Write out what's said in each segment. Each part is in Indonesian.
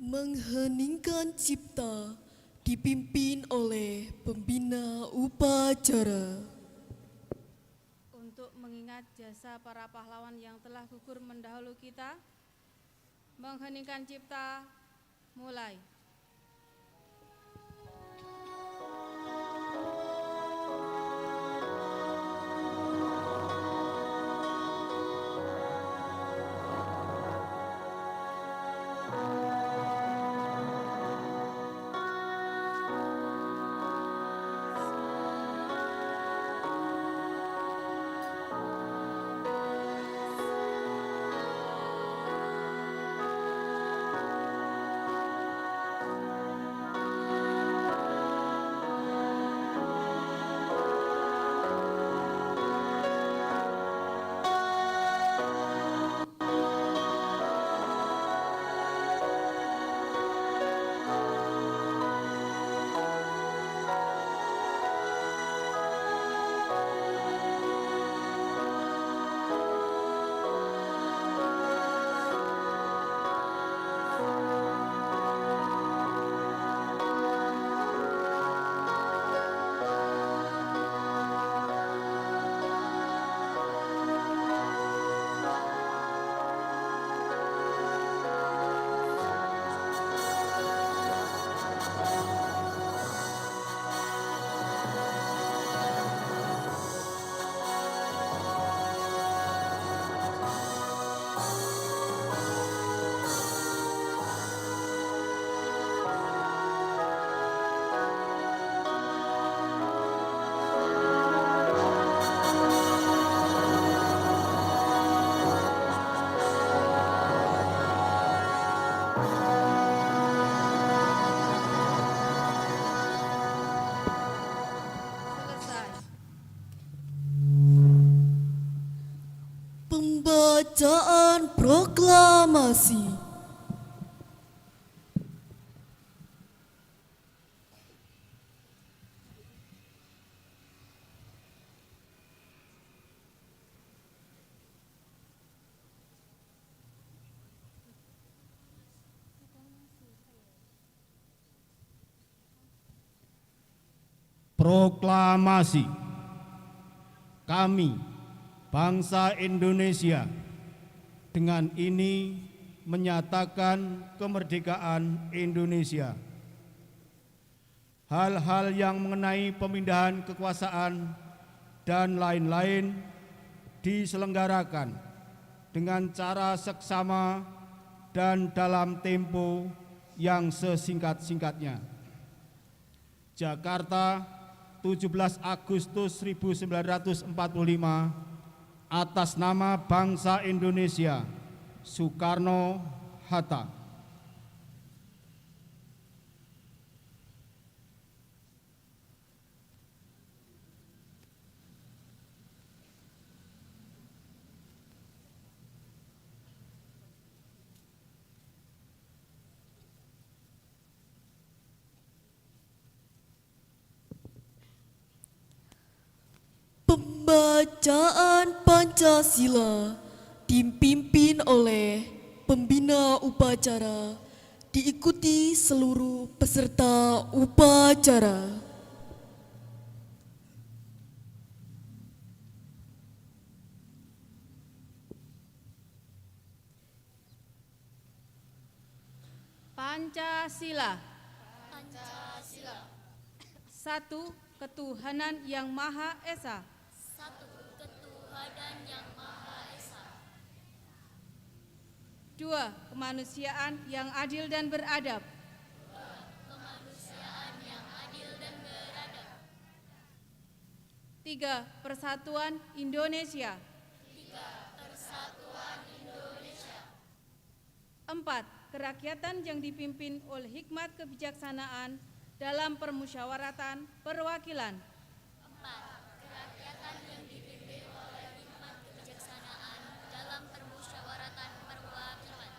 Mengheningkan cipta dipimpin oleh pembina upacara. Untuk mengingat jasa para pahlawan yang telah gugur mendahulu kita, mengheningkan cipta, mulai. Pembacaan proklamasi. Proklamasi. Kami, bangsa Indonesia, dengan ini menyatakan kemerdekaan Indonesia. Hal-hal yang mengenai pemindahan kekuasaan dan lain-lain diselenggarakan dengan cara seksama dan dalam tempo yang sesingkat-singkatnya. Jakarta, 17 Agustus 1945, atas nama bangsa Indonesia, Soekarno-Hatta. Pembacaan Pancasila dipimpin oleh pembina upacara, diikuti seluruh peserta upacara. Pancasila. Pancasila. 1. Ketuhanan yang Maha Esa. 1. Ketuhanan yang Maha Esa. 2. Kemanusiaan yang adil dan beradab. 2. Kemanusiaan yang adil dan beradab. 3. Persatuan Indonesia. 3. Persatuan Indonesia. 4. Kerakyatan yang dipimpin oleh hikmat kebijaksanaan dalam permusyawaratan perwakilan. 4. Kerakyatan yang dipimpin oleh hikmat kebijaksanaan dalam permusyawaratan perwakilan.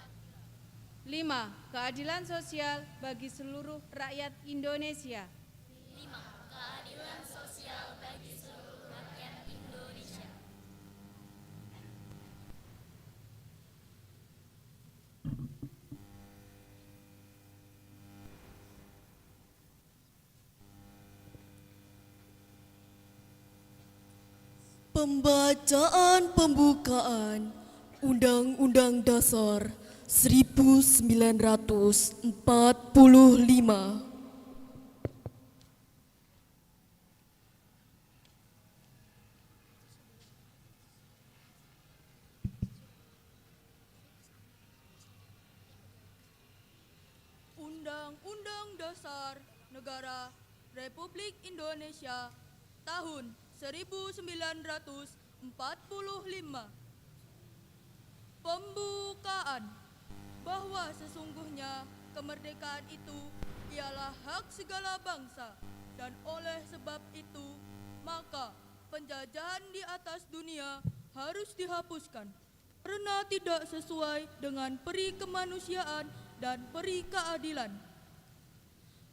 5. Keadilan sosial bagi seluruh rakyat Indonesia. 5. Keadilan sosial bagi seluruh rakyat Indonesia. Pembacaan pembukaan Undang-Undang Dasar 1945. Undang-Undang Dasar Negara Republik Indonesia tahun 1945. Pembukaan bahwa sesungguhnya kemerdekaan itu ialah hak segala bangsa dan oleh sebab itu maka penjajahan di atas dunia harus dihapuskan karena tidak sesuai dengan peri kemanusiaan dan peri keadilan.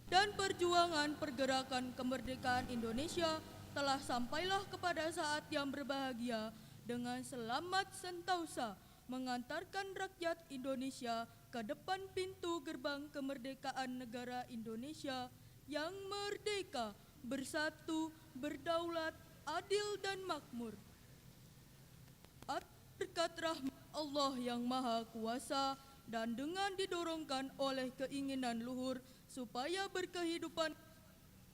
Dan perjuangan pergerakan kemerdekaan Indonesia telah sampailah kepada saat yang berbahagia dengan selamat sentosa mengantarkan rakyat Indonesia ke depan pintu gerbang kemerdekaan negara Indonesia yang merdeka, bersatu, berdaulat, adil dan makmur. Berkat rahmat Allah yang Maha Kuasa dan dengan didorongkan oleh keinginan luhur supaya berkehidupan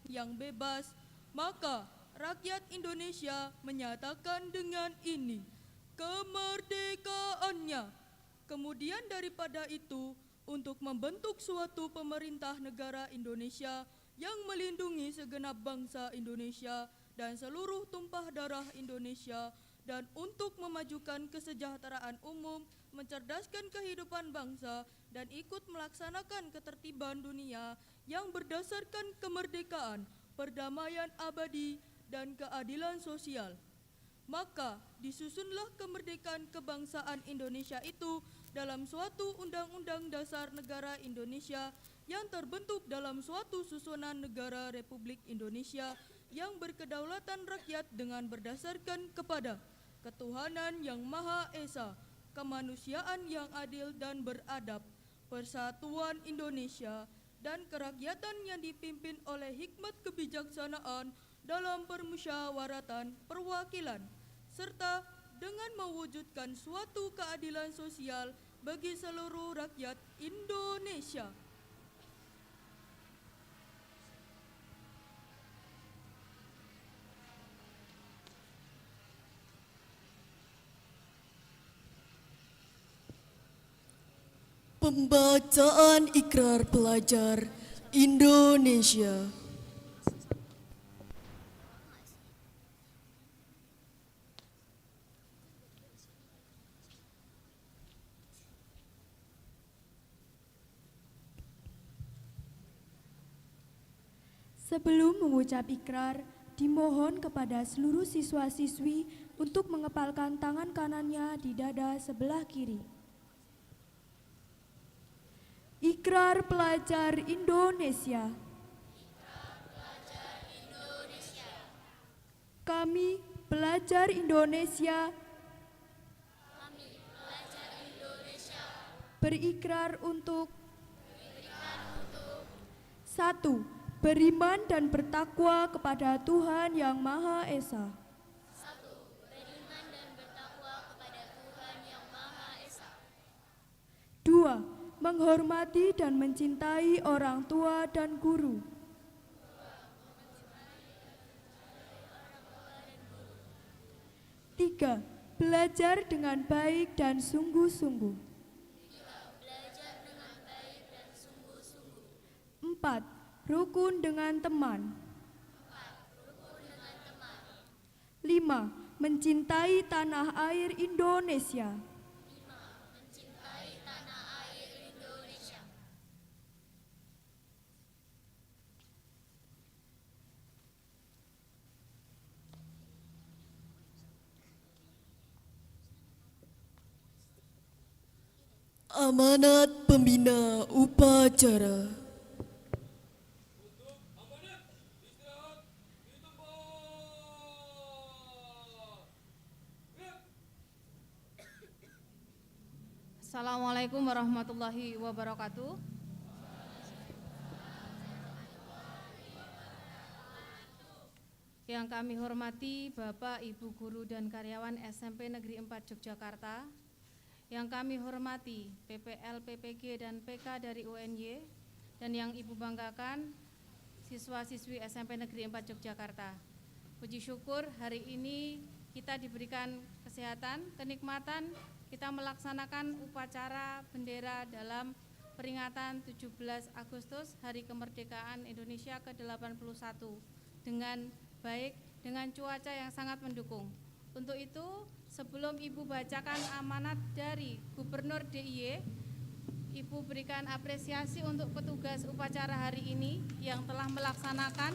yang bebas, maka rakyat Indonesia menyatakan dengan ini kemerdekaannya. Kemudian daripada itu, untuk membentuk suatu pemerintah negara Indonesia yang melindungi segenap bangsa Indonesia dan seluruh tumpah darah Indonesia, dan untuk memajukan kesejahteraan umum, mencerdaskan kehidupan bangsa, dan ikut melaksanakan ketertiban dunia yang berdasarkan kemerdekaan, perdamaian abadi, dan keadilan sosial. Maka disusunlah kemerdekaan kebangsaan Indonesia itu dalam suatu Undang-Undang Dasar Negara Indonesia yang terbentuk dalam suatu susunan negara Republik Indonesia yang berkedaulatan rakyat dengan berdasarkan kepada ketuhanan yang Maha Esa, kemanusiaan yang adil dan beradab, persatuan Indonesia, dan kerakyatan yang dipimpin oleh hikmat kebijaksanaan dalam permusyawaratan perwakilan, serta dengan mewujudkan suatu keadilan sosial bagi seluruh rakyat Indonesia. Pembacaan Ikrar Pelajar Indonesia. Sebelum mengucap ikrar, dimohon kepada seluruh siswa-siswi untuk mengepalkan tangan kanannya di dada sebelah kiri. Ikrar Pelajar Indonesia. Kami pelajar Indonesia berikrar untuk 1. Beriman dan bertakwa kepada Tuhan Yang Maha Esa. 2. Menghormati dan mencintai orang tua dan guru. 3. Belajar dengan baik dan sungguh-sungguh. 4. Rukun dengan teman. 5. Mencintai tanah air Indonesia. Amanat Pembina Upacara. Assalamualaikum warahmatullahi wabarakatuh. Yang kami hormati Bapak, Ibu Guru dan karyawan SMP Negeri 4 Yogyakarta. Yang kami hormati PPL, PPG dan PK dari UNY. Dan yang Ibu banggakan siswa-siswi SMP Negeri 4 Yogyakarta. Puji syukur hari ini kita diberikan kesehatan, kenikmatan, kita melaksanakan upacara bendera dalam peringatan 17 Agustus Hari Kemerdekaan Indonesia ke-81 dengan baik, dengan cuaca yang sangat mendukung. Untuk itu, sebelum Ibu bacakan amanat dari Gubernur DIY, Ibu berikan apresiasi untuk petugas upacara hari ini yang telah melaksanakan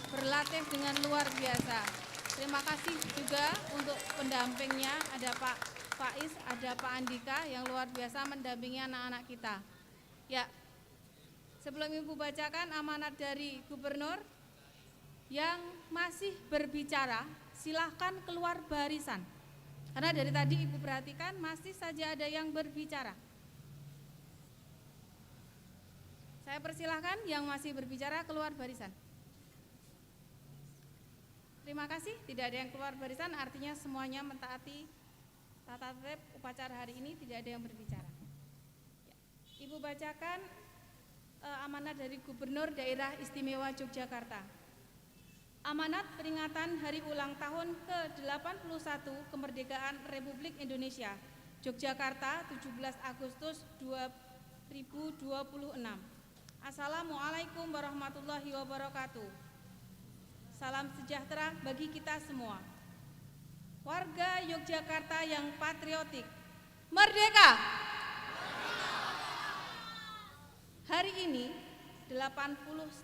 berlatih dengan luar biasa. Terima kasih juga untuk pendampingnya, ada Pak Faiz, ada Pak Andika yang luar biasa mendampingi anak-anak kita. Ya, sebelum Ibu bacakan amanat dari Gubernur, yang masih berbicara silahkan keluar barisan. Karena dari tadi Ibu perhatikan masih saja ada yang berbicara. Saya persilahkan yang masih berbicara keluar barisan. Terima kasih, tidak ada yang keluar barisan, artinya semuanya mentaati tata tertib upacara hari ini, tidak ada yang berbicara. Ya. Ibu bacakan amanat dari Gubernur Daerah Istimewa Yogyakarta. Amanat peringatan Hari Ulang Tahun ke-81 Kemerdekaan Republik Indonesia Yogyakarta 17 Agustus 2026. Assalamualaikum warahmatullahi wabarakatuh. Salam sejahtera bagi kita semua. Warga Yogyakarta yang patriotik, merdeka! Hari ini 81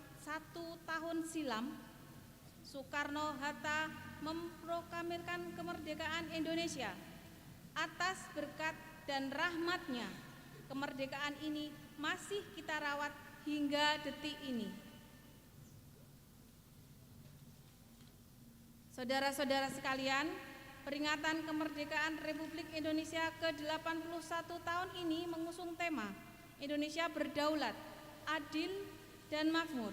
tahun silam Soekarno-Hatta memproklamirkan kemerdekaan Indonesia. Atas berkat dan rahmatnya, kemerdekaan ini masih kita rawat hingga detik ini. Saudara-saudara sekalian, peringatan kemerdekaan Republik Indonesia ke-81 tahun ini mengusung tema Indonesia berdaulat, adil, dan makmur.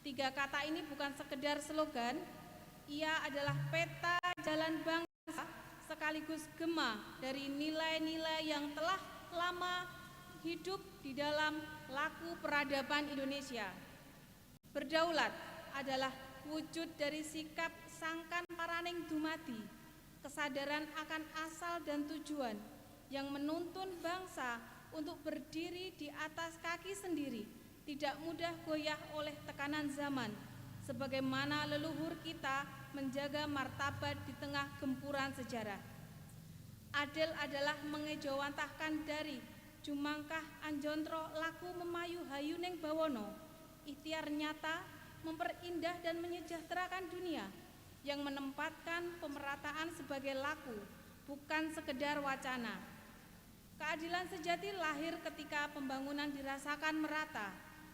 3 kata ini bukan sekedar slogan, ia adalah peta jalan bangsa sekaligus gema dari nilai-nilai yang telah lama hidup di dalam laku peradaban Indonesia. Berdaulat adalah wujud dari sikap sangkan paraning dumadi, kesadaran akan asal dan tujuan yang menuntun bangsa untuk berdiri di atas kaki sendiri, tidak mudah goyah oleh tekanan zaman, sebagaimana leluhur kita menjaga martabat di tengah gempuran sejarah. Adil adalah mengejawantahkan dari jumangkah anjontro laku memayu hayuning bawono, ikhtiar nyata memperindah dan menyejahterakan dunia, yang menempatkan pemerataan sebagai laku, bukan sekedar wacana. Keadilan sejati lahir ketika pembangunan dirasakan merata,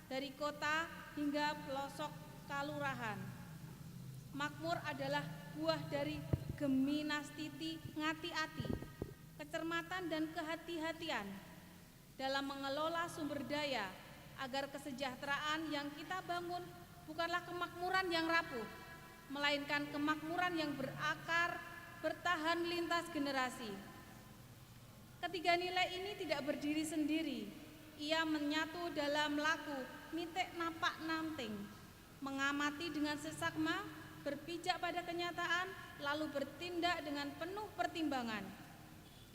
dari kota hingga pelosok kalurahan. Makmur adalah buah dari geminastiti ngati-ati, kecermatan dan kehati-hatian dalam mengelola sumber daya agar kesejahteraan yang kita bangun bukanlah kemakmuran yang rapuh, melainkan kemakmuran yang berakar, bertahan lintas generasi. Ketiga nilai ini tidak berdiri sendiri, ia menyatu dalam laku mitek napak namting, mengamati dengan seksama, berpijak pada kenyataan, lalu bertindak dengan penuh pertimbangan.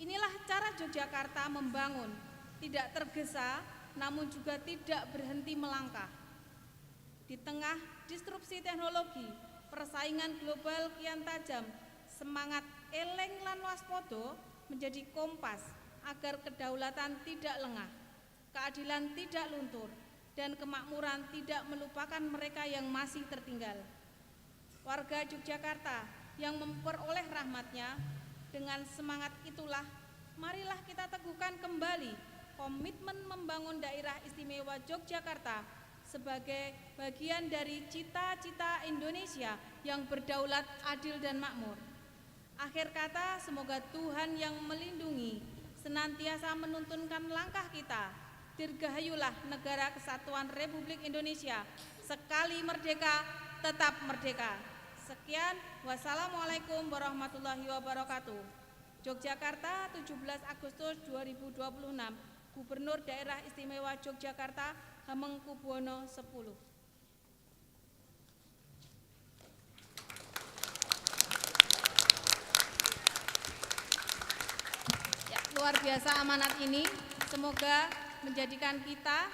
Inilah cara Yogyakarta membangun, tidak tergesa, namun juga tidak berhenti melangkah. Di tengah disrupsi teknologi, persaingan global kian tajam, semangat eleng lan waspodo menjadi kompas agar kedaulatan tidak lengah, keadilan tidak luntur, dan kemakmuran tidak melupakan mereka yang masih tertinggal. Warga Yogyakarta yang memperoleh rahmatnya, dengan semangat itulah marilah kita teguhkan kembali komitmen membangun daerah istimewa Yogyakarta sebagai bagian dari cita-cita Indonesia yang berdaulat, adil, dan makmur. Akhir kata, semoga Tuhan yang melindungi senantiasa menuntunkan langkah kita. Dirgahayulah negara kesatuan Republik Indonesia, sekali merdeka, tetap merdeka. Sekian, wassalamualaikum warahmatullahi wabarakatuh. Yogyakarta, 17 Agustus 2026, Gubernur Daerah Istimewa Yogyakarta Hamengkubuwono 10. Ya, luar biasa amanat ini, semoga menjadikan kita,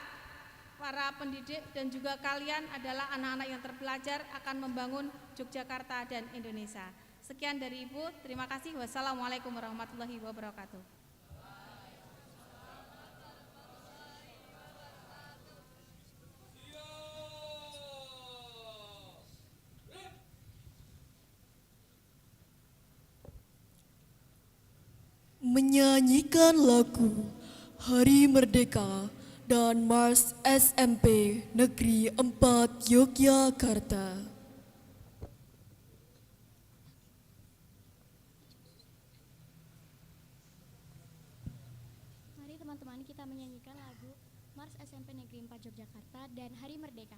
para pendidik dan juga kalian adalah anak-anak yang terpelajar akan membangun Yogyakarta dan Indonesia. Sekian dari Ibu, terima kasih. Wassalamualaikum warahmatullahi wabarakatuh. Menyanyikan lagu Hari Merdeka dan Mars SMP Negeri 4 Yogyakarta. Mari teman-teman kita menyanyikan lagu Mars SMP Negeri 4 Yogyakarta dan Hari Merdeka.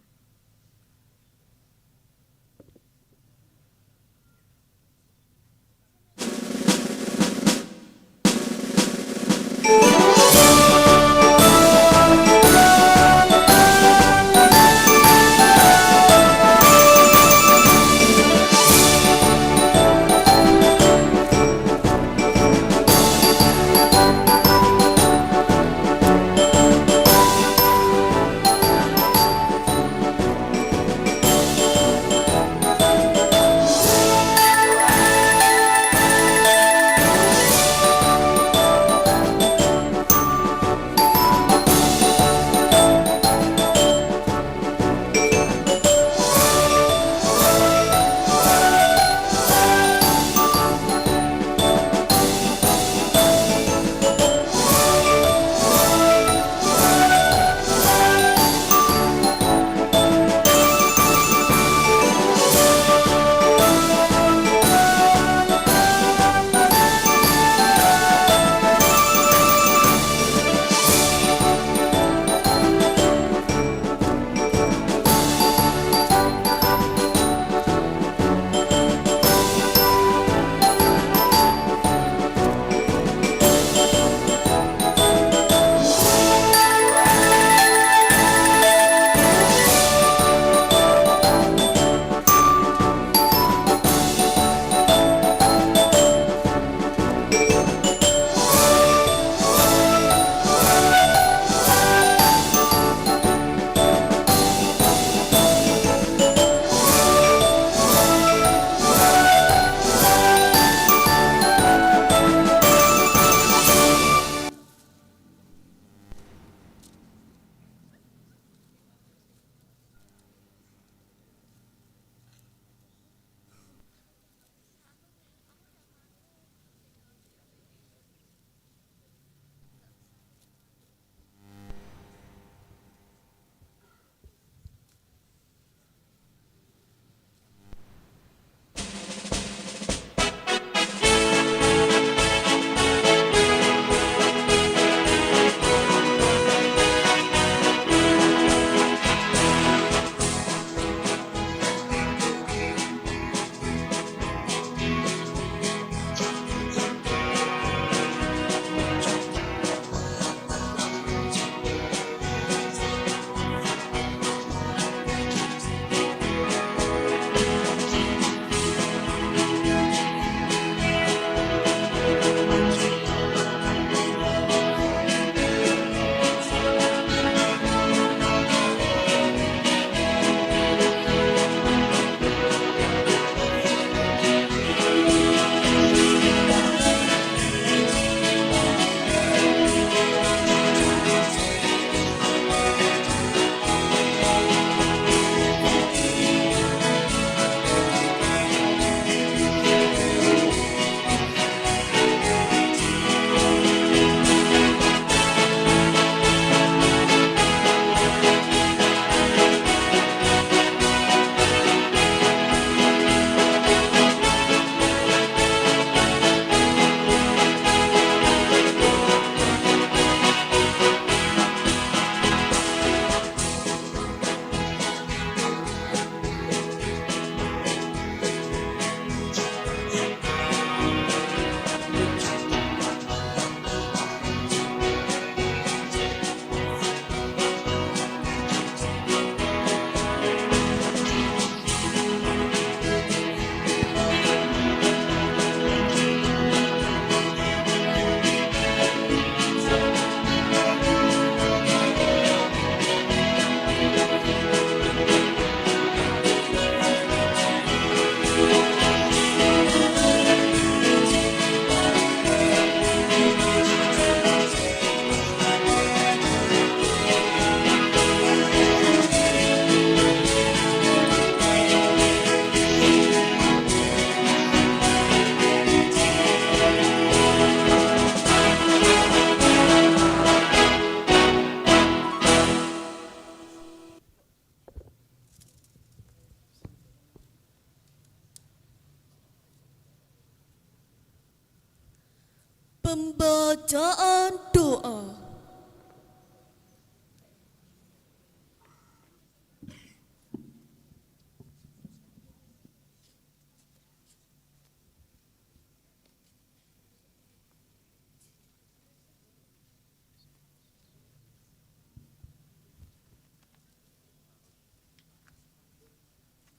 Pembacaan doa.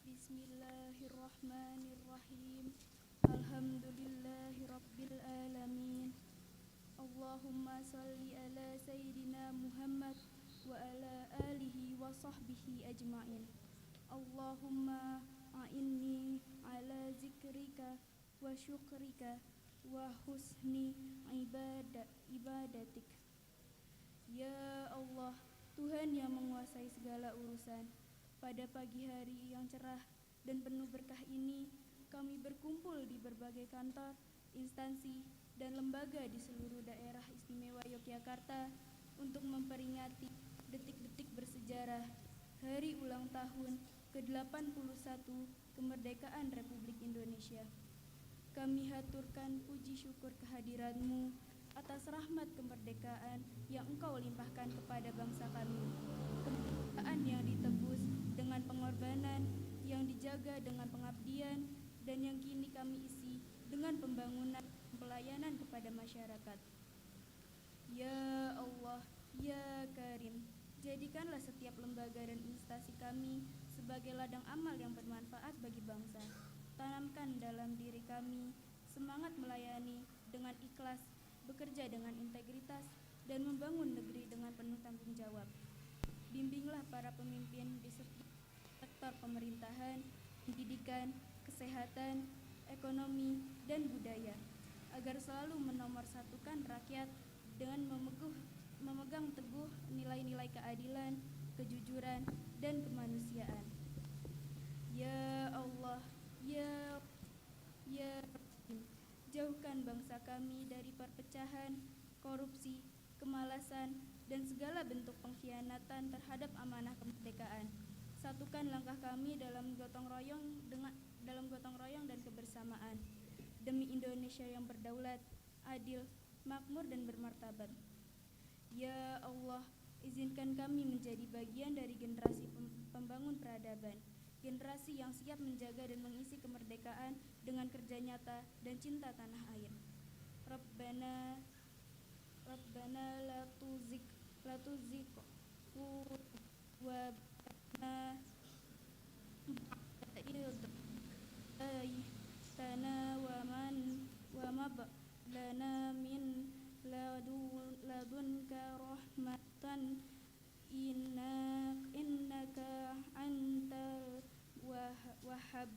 Bismillahirrahmanirrahim. Alhamdulillahi rabbil alamin. Allahumma salli ala sayyidina Muhammad wa ala alihi wa sahbihi ajma'in. Allahumma a'inni ala zikrika wa syukrika wa husni ibadatik. Ya Allah, Tuhan yang menguasai segala urusan, pada pagi hari yang cerah dan penuh berkah ini, kami berkumpul di berbagai kantor, instansi, dan lembaga di seluruh daerah istimewa Yogyakarta untuk memperingati detik-detik bersejarah Hari Ulang Tahun ke-81 Kemerdekaan Republik Indonesia. Kami haturkan puji syukur kehadiran-Mu atas rahmat kemerdekaan yang Engkau limpahkan kepada bangsa kami. Kemerdekaan yang ditebus dengan pengorbanan, yang dijaga dengan pengabdian, dan yang kini kami isi dengan pembangunan pelayanan kepada masyarakat. Ya Allah, Ya Karim, jadikanlah setiap lembaga dan instansi kami sebagai ladang amal yang bermanfaat bagi bangsa. Tanamkan dalam diri kami semangat melayani dengan ikhlas, bekerja dengan integritas, dan membangun negeri dengan penuh tanggung jawab. Bimbinglah para pemimpin di setiap sektor pemerintahan, pendidikan, kesehatan, ekonomi, dan budaya, agar selalu menomorsatukan rakyat dengan memegang teguh nilai-nilai keadilan, kejujuran, dan kemanusiaan. Ya Allah, Ya Rahim, jauhkan bangsa kami dari perpecahan, korupsi, kemalasan, dan segala bentuk pengkhianatan terhadap amanah kemerdekaan. Satukan langkah kami dalam gotong royong dan kebersamaan demi Indonesia yang berdaulat, adil, makmur, dan bermartabat. Ya Allah, izinkan kami menjadi bagian dari generasi pembangun peradaban, generasi yang siap menjaga dan mengisi kemerdekaan dengan kerja nyata dan cinta tanah air. Rabbana la tuzigh wa tana wa mab lana min ladunka rahmatan innaka antal wahhab.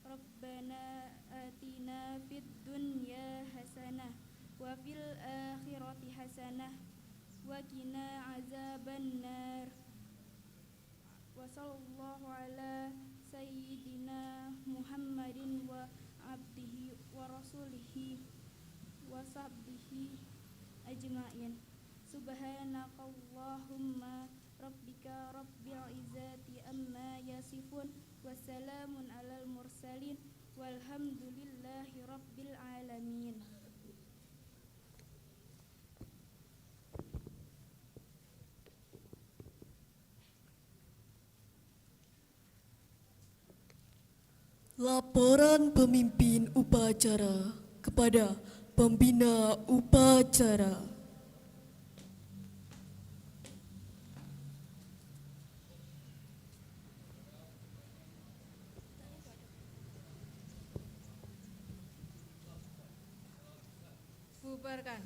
Rabbana atina fid dunya hasanah wa fil akhirati hasanah wa qina azabannar. Wa sallallahu ala sayyidina Muhammadin wa abdihi wa rasulihi wa sahbihi ajma'in. Subhanakallahumma rabbika rabbil izzati amma yasifun wa salamun alal mursalin walhamdulillahi rabbil alamin. Laporan pemimpin upacara kepada pembina upacara. Bubarkan.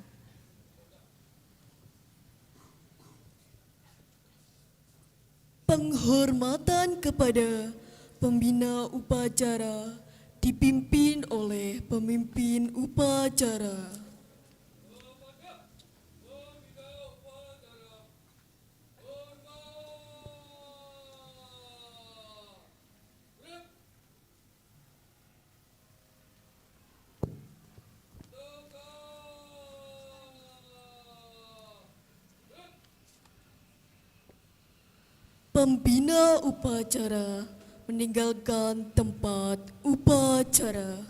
Penghormatan kepada pembina upacara dipimpin oleh pemimpin upacara. Pembina upacara meninggalkan tempat upacara.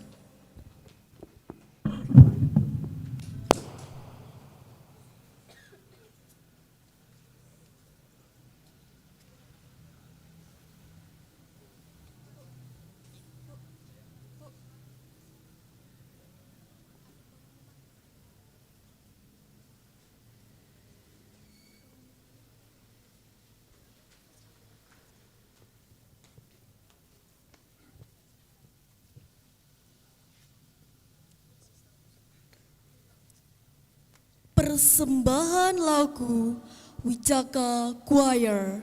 persembahan lagu Wijaka Choir.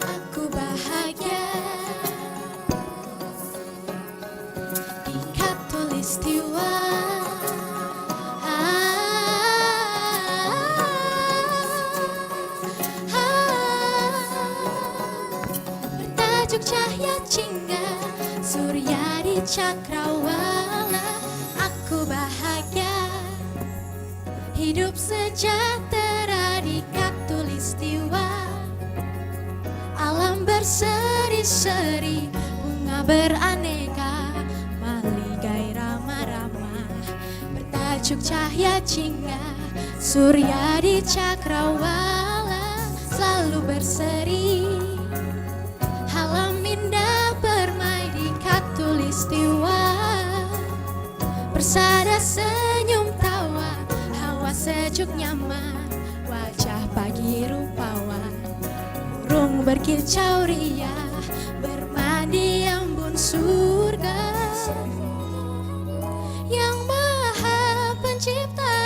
Aku bahagia di Katulistiwa. Bertajuk Cahaya Jingga Surya di Cakrawala. Aku bahagia hidup sejahtera di Katulistiwa. Alam berseri-seri, bunga beraneka, maligai ramah-ramah. Bertajuk Cahaya Jingga Surya di Cakrawala, selalu berseri. Alam indah bermain di Katulistiwa. Bersada senyum tawa, hawa sejuk nyaman, wajah pagi rupawan. Burung berkicau riang, bermandi embun surga. Yang Maha Pencipta,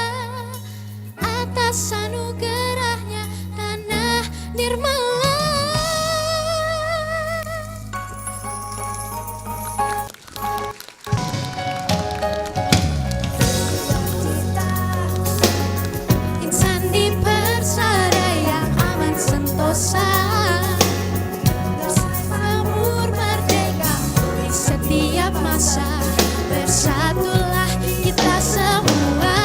atas anugerahnya tanah nirmala. Insan di persada yang aman sentosa. Setiap masa bersatulah kita semua.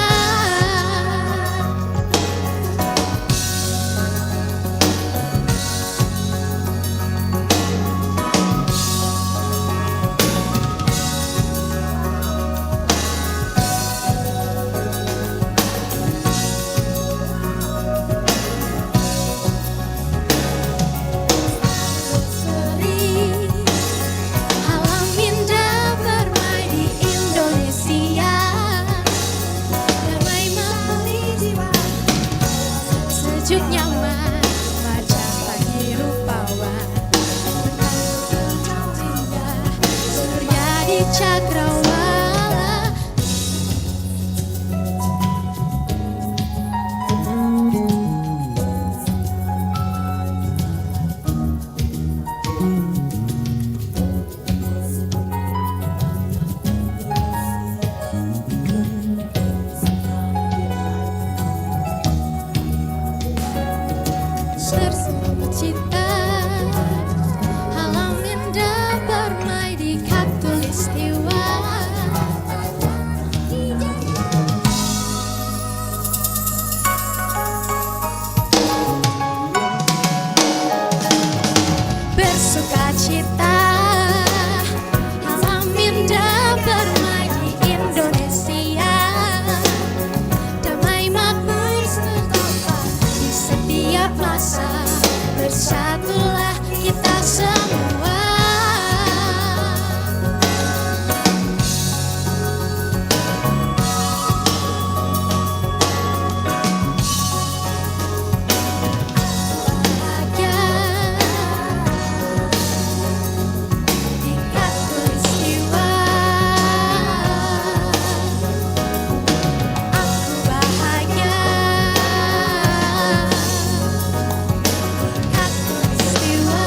Sejuk nyaman, wajah pagi rupawan. Surya di Cakrawala. Cita alam indah bermain di Katulistiwa. Bersuka cita alam indah bermain di Indonesia. Damai makmur setempat di setiap masa. Bersatulah kita semua. Bahagia di Katulistiwa. Aku bahagia Katulistiwa.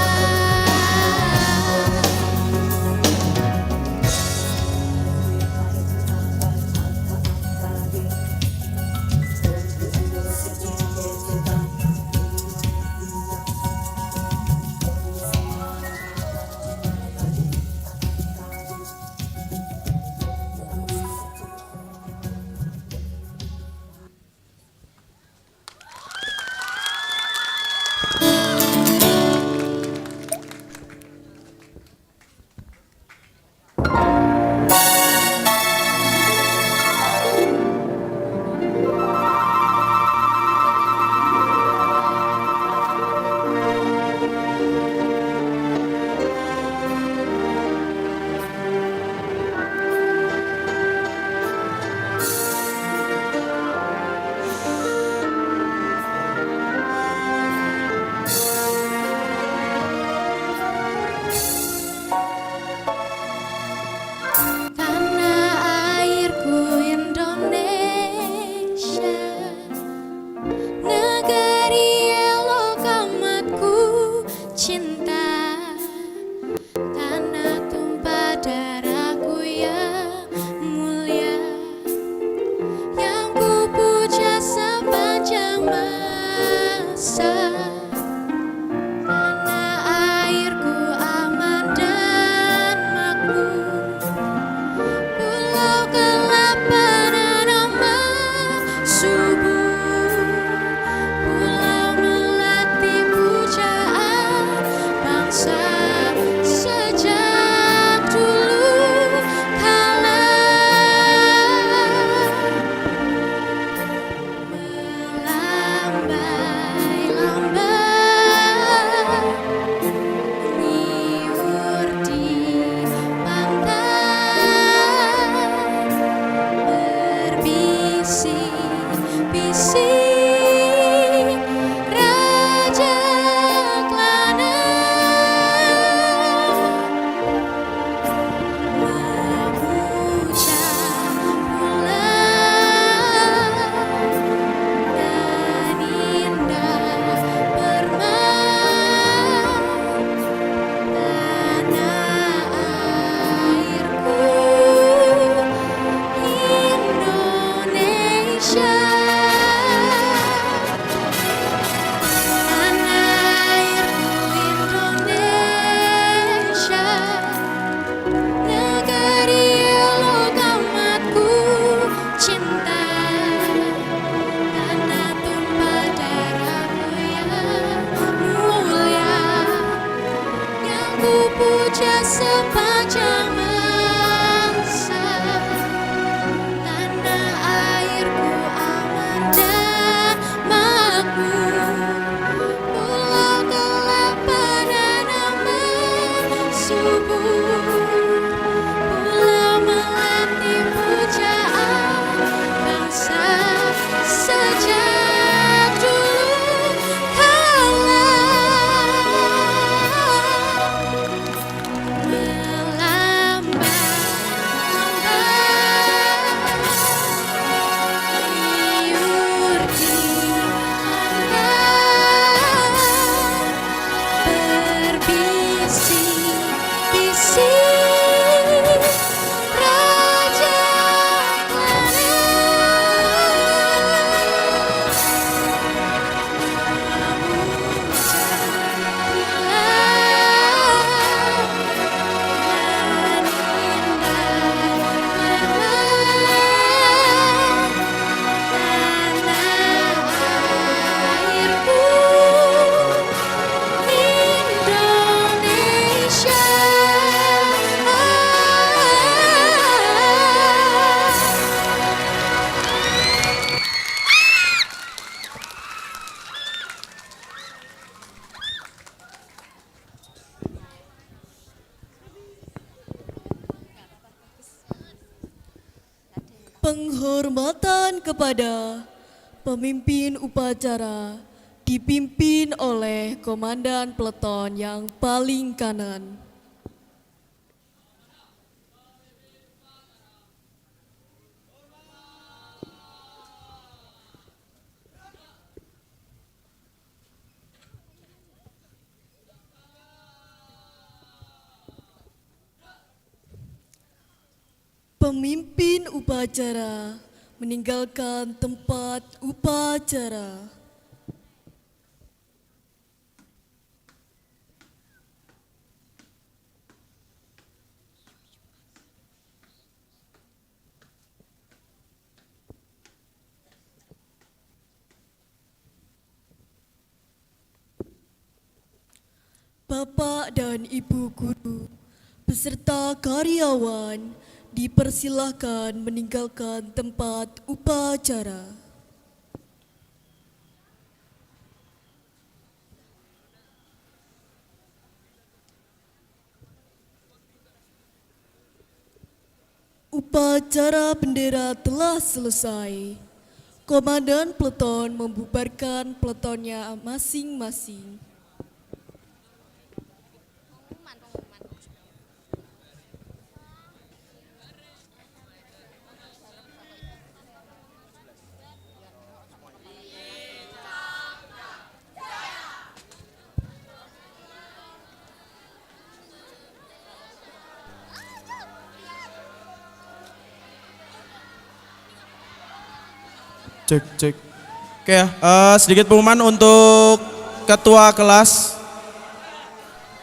sepanjang masa. Tanah airku aman dan makmur, pulau kelapa dan aman subur, pulau melati pujaan bangsa sejak dulu kala. Liur di berbisik-bisik raja Penghormatan kepada pemimpin upacara dipimpin oleh komandan peleton yang paling kanan. Pemimpin upacara meninggalkan tempat upacara. Bapak dan Ibu guru beserta karyawan dipersilahkan meninggalkan tempat upacara. Upacara bendera telah selesai. Komandan peleton membubarkan peletonnya masing-masing. Cek, cek. Oke ya, sedikit pengumuman untuk ketua kelas.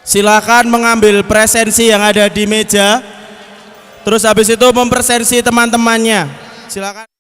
Silakan mengambil presensi yang ada di meja. Terus habis itu mempresensi teman-temannya. Silakan.